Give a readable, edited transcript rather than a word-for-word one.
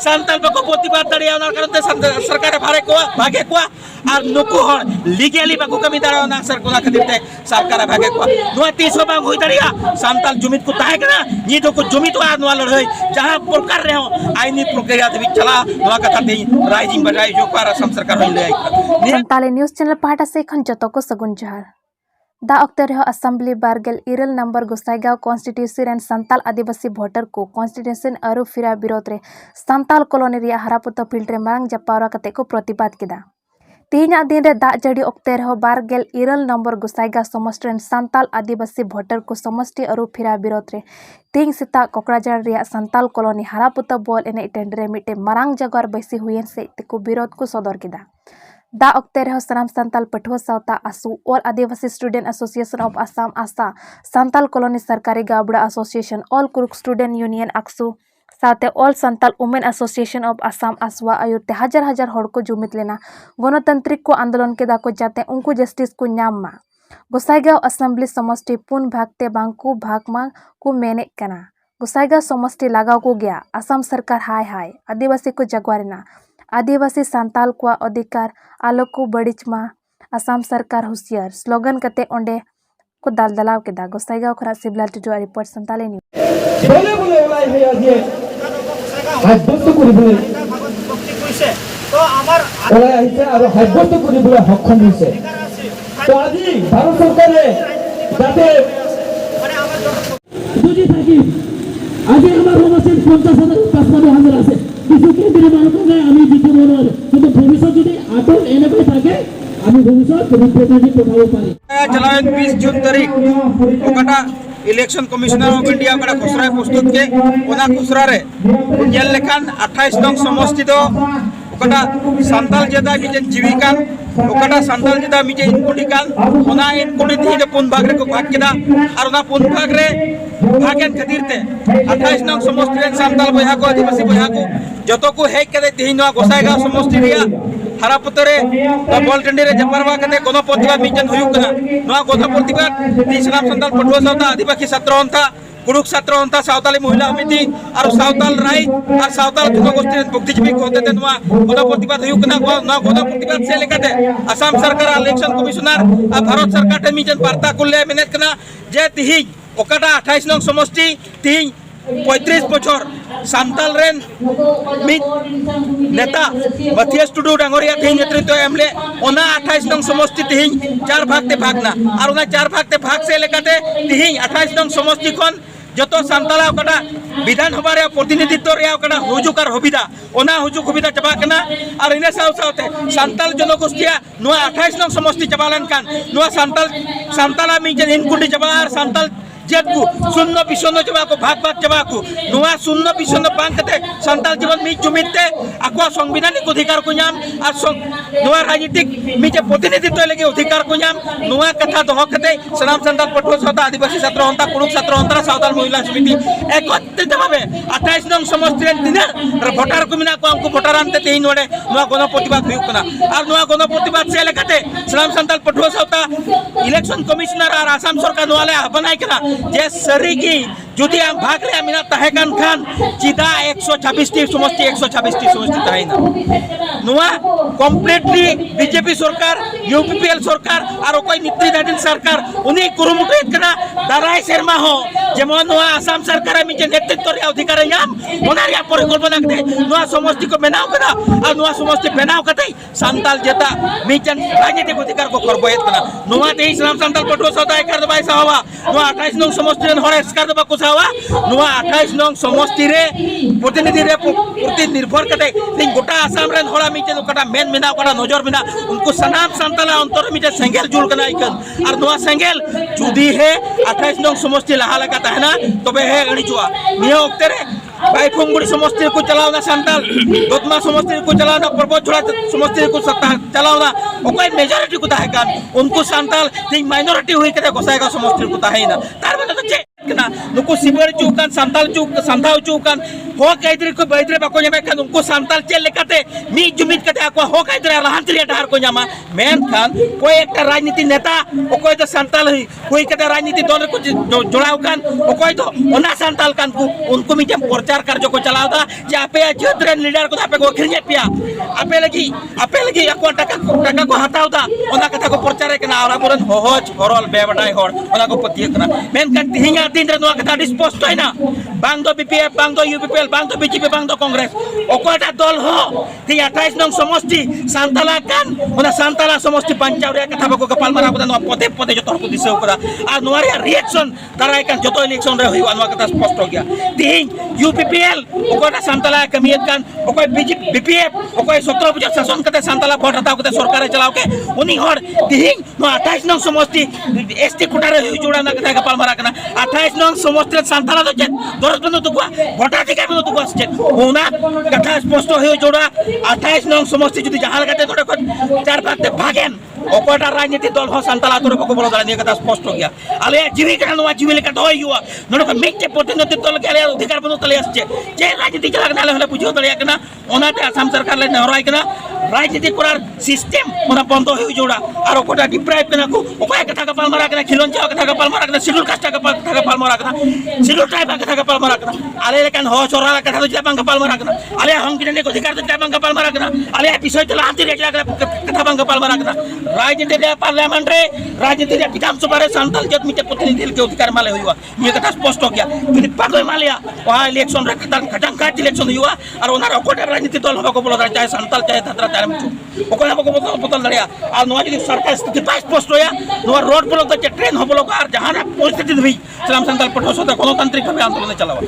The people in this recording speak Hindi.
सानताल बको प्रतिबाद दाड़िया ओना कारण सरकार भागे को और नुकु हर लीगली बाको कमी दाड़ा ना सर कोना खातिर ते सरकार भागे को नुआ 300 बांग होई दाड़िया सानताल जुमित को ताहे कना नि दो को जुमित आ नुआ लड़ाई जहां प्रकार रे हो आईनी प्रक्रिया देबी चला नुआ कथा दे राइजिंग बजाई जो पार असम सरकार होई ले संताले न्यूज चैनल पाटा से खन जतो को सगुन जहर दा अक्तर असेंबली बारगेल इरल नंबर गोसाईगांव कॉन्स्टिट्यूंसी रेन संताल आदिवासी भोटर को कॉन्स्टिट्यूशन अरु फिरा विरोध रे संताल कॉलोनी रिया हरापुतो फील्ड रे मांग जपावरा कते को प्रतिबाद किदा तेहना दिन रे दा जड़ी अक्तर बारगेल इरल नंबर गोसाईगांव समष्टि रेन संताल आदिवासी भोटर को समष्टि अरु फिरा विरोध रे तेह सेता कोकराझाड़ रिया संताल कॉलोनी हरापुतो बॉल एने टेंड रे मिटे मारांग जगवर बैसी हुएन से तेको विरोध को सदर किदा दा अक्ते सनाम सान्ताल पठुआ सावता आसू all Adivasi student association of Assam आसा सान्ताल कॉलोनी सरकारी गावड़ा association all Kurukh student union आक्सू साथे all Santal women association of Assam आसवा आयुरते हजार हजार हड़ को जुमित लेना गणतांत्रिक को आंदोलन के दाको जाते उनको जस्टिस को नाम मा गोसाईगांव असेंबली समष्टि पुन भागते बांकु भागमा को मेने कना गोसाईगांव समष्टि लगाव को गया आसाम सरकार हाय हाय आदिवासी को जगवारेना आदिवासी सान्ताल को अधिकार आलोक को बड़िचमा आसाम सरकार हुसियार स्लोगन कते ओंडे को दालदलाव के दा गोसाईगांव खरा सिबला टुडू रिपोर्ट संताले न्यूज बोले बोले ओलाई है आज ये हाइबस्त করে বলে तो আমার ওলাই আইছে আর হাইবस्त করে বলে হক্ষম হইছে তো আজি ভারত সরকারে যাতে মানে আমার বুঝি থাকি আজি আমার হোমসেন 50,000 আছে কিছু কেন্দ্রীয় মানুষকে আমি দিতে বলবো কিন্তু ভবিষ্যৎ যদি আটল এনে থাকে আমি ভবিষ্যৎ রিপ্রেজেন্টেটিভ পাঠাবো পারি चलावे 20 जून तारीख ओकटा इलेक्शन कमिश्नर ऑफ इंडिया ओकटा खुसरा प्रस्तुत के ओना खुसरा रे जेल लेखान 28 नंग समष्टि दो ओकटा सान्ताल जेदा मिजे जीविकान ओकटा सान्ताल जेदा मिजे इनकुडिकान ओना इनकुडी दी पुन भाग रे को भाग केदा और ओना पुन भाग रे भागन खातिरते 28 नंग समष्टि रे सान्ताल बया को आदिवासी बया को जतो को हेक कदे तेहिनो गोसाईगांव समष्टि रिया हरापुतरे बॉल टंडी रे जपरवा कते कोनो प्रतिबाद मिजन हुयु कना नवा कोनो प्रतिबाद तीसराम संताल पटुआ सावता आदिवासी छात्र होंता कुरुक छात्र होंता सावताली महिला समिति और सावताल राय और सावताल जनगोष्ठी बुद्धिजीवी होते थे नवा कोनो प्रतिबाद हुयु कना नवा कोनो प्रतिबाद से लेकते असम सरकार इलेक्शन कमिश्नर और भारत सरकार टे मिजन वार्ता कुल्ले मेहनत कना जे तिहि ओकटा 28 नंग समष्टि तिहि 35 बछर सान्ताल रेन मित नेता मथियस टुडू डांगरिया तेही नेतृत्व एमले ओना 28 नंग समष्टि तेही 4 भाग ते भागना और ओना 4 भाग ते भाग से लेकाते तेही 28 नंग समष्टि खन जतो सान्ताला ओकटा विधानसभा रे प्रतिनिधित्व रे ओकटा हुजुकार हबिदा ओना हुजुक हबिदा चबा कना और इने साव सावते सान्ताल जनगोष्ठिया नुआ 28 नंग समष्टि चबालन कान नुआ सान्ताला मिजन इनकुडी चबा और सान्ताल जेत को शून्य विशून्य जबा को भाग भाग जबा को नुआ शून्य विशून्य बांग कते संताल जीवन मी जुमिते आको संवैधानिक अधिकार को नाम और नुआ राजनीतिक मिजे प्रतिनिधित्व लगे अधिकार को नाम नुआ कथा दोह कते सनाम संताल पटुआ सावता आदिवासी छात्र होंता कुरुक छात्र होंता सावताल महिला समिति एकत्रित भाबे 28 नंग समष्टि रेन दिन भोटार को मिना को हमको भोटार आनते तेही नोडे नुआ गण प्रतिबाद हुयु कना और नुआ गण प्रतिबाद से लेकते सनाम संताल पटुआ सावता इलेक्शन कमिश्नर और आसाम सरकार नुआले आह्वान कना जे सरी की जुदी आम भाग रे मिना तहेकान खान चिदा 126 टी समष्टि 126 टी समष्टि ताइना नुआ कंप्लीटली बीजेपी सरकार यूपीपीएल सरकार और कोई नेतृत्वाधीन सरकार उनी कुरुमुटु इतना दाराय शर्मा हो जेमन नुआ आसाम सरकार मिजे नेतृत्व रे अधिकार याम ओनारिया परिकल्पना कते नुआ समष्टि को बनाव करा और नुआ समष्टि बनाव कते सान्ताल जेता मिजन राजनीतिक अधिकार को करबो इतना नुआ ते इस्लाम सान्ताल पटुआ सावता एकर दबाई सावा नुआ 28 नंग समष्टि रे हर एस्कार दबा को सावा नुआ 28 नंग समष्टि रे प्रतिनिधि रे प्रति निर्भर कते तीन गोटा आसाम रे हड़ा मिजन ओकटा मेन मिना ओकटा नजर मिना उनको सनाम सान्ताला अंतर मिजे सेंगेल जुल कना इकन और नुआ सेंगेल जुदी है 28 नंग समष्टि लहा लगा तहना तबे है अणिचुआ निया ओक्ते रे बाइफुंगुड़ी समष्टि को चलावना सान्ताल दोतमा समष्टि को चलावना पर्वत छोड़ा समष्टि को चलावना ओकय मेजॉरिटी को ताहे कान उनको सान्ताल तीन माइनॉरिटी हुई कते गोसाईगांव समष्टि को ताहे ना तार मतलब जे kana nuku sibar cukan santal cuk santau cukan hok aidre ko baidre bako nyame kan unku santal chel lekate mi jumit kate ako hok aidre lahan tri dahar ko nyama men kan koi ekta rajniti neta okoi to santal hi koi kate rajniti dol ko jodau kan okoi to ona santal kan ku unku mitem प्रचार कार्य को चलावता जे आपे क्षेत्र लीडर को आपे को खिरजे पिया आपे लगी ako taka ko hataवता ओना कथा को प्रचार कना और पुरन होज हरल बेबडाय हर ओना को पतिय कना मेनकान तिहिंगा दिन रे नोआ कथा स्पष्ट हैना बांग दो बीपीएफ बांग दो यूपीपीएल बांग दो बीजेपी बांग दो कांग्रेस ओकोटा दल हो ती 28 नंग समष्टि सांताला कान ओना सांताला समष्टि पंचावरिया कथा को कपाल मारा को नोआ पदे पदे जतो को दिसे करा आ नोआ रे रिएक्शन तारा कान जतो इलेक्शन रे होइवा नोआ कथा स्पष्ट हो गया तिहिं यूपीपीएल ओकोटा सांताला कमियत कान ओकोय बीपीएफ ओकोय 17 बजे शासन कते सांताला भोट हताव कते सरकार चलाव के उनी हर तिहिं नो 28 नंग समष्टि एसटी कोटा रे जोड़ा ना कथा कपाल मारा कना 28 नंग समष्टि सांताला तो चेत दरस बनो तो भोटाधिकार बनो तो चेत ओना कथा स्पष्ट हो जोड़ा 28 नंग समष्टि जदि जहाल कते थोड़े चार पाते भागेन ओकोटा राजनीति दल हो सांताला तोरे को बोलो दानी कथा स्पष्ट हो गया आले जीवी कथा नो जीवी लेका दो युवा नोडो को मिक्चे प्रतिनिधित्व लगे अधिकार बनो तले आछे जे राजनीति चला नाले हले बुझो तले कना ओनाते आसाम सरकार ले नहराय कना राजनीति करार सिस्टम ओना बंद हो जोड़ा और ओकोटा डिप्राइव कना को ओपाय कथा कपाल मारा कना खिलंचा कथा कपाल मारा कना शिड्यूल कास्ट कथा कपाल मारा कना शिड्यूल ट्राइब कथा कपाल मारा कना आले लेकन हो चोरा कथा तो जाबांग कपाल मारा कना आले हंगिने को अधिकार तो जाबांग कपाल मारा कना आले विषय चला हाथी रे कथा बांग कपाल मारा कना राजनीति रे पार्लियामेंट रे राजनीति रे विधानसभा रे सांताल जत मिटे प्रतिनिधि के अधिकार माले हुआ ये कथा स्पष्ट हो गया यदि पागल मालिया वहां इलेक्शन रे खटंग काट इलेक्शन हुआ और ओना ओकोटा राजनीति दल होबा को बोला चाहे सांताल चाहे धात्रा चाहे ओकोना को बोतल लड़िया और नोआ यदि सरकार स्थिति स्पष्ट होया नोआ रोड बोलो तो ट्रेन हो बोलो और जहां परिस्थिति भी सलाम सांताल पठो गणतांत्रिक भावे आंदोलन चलावा।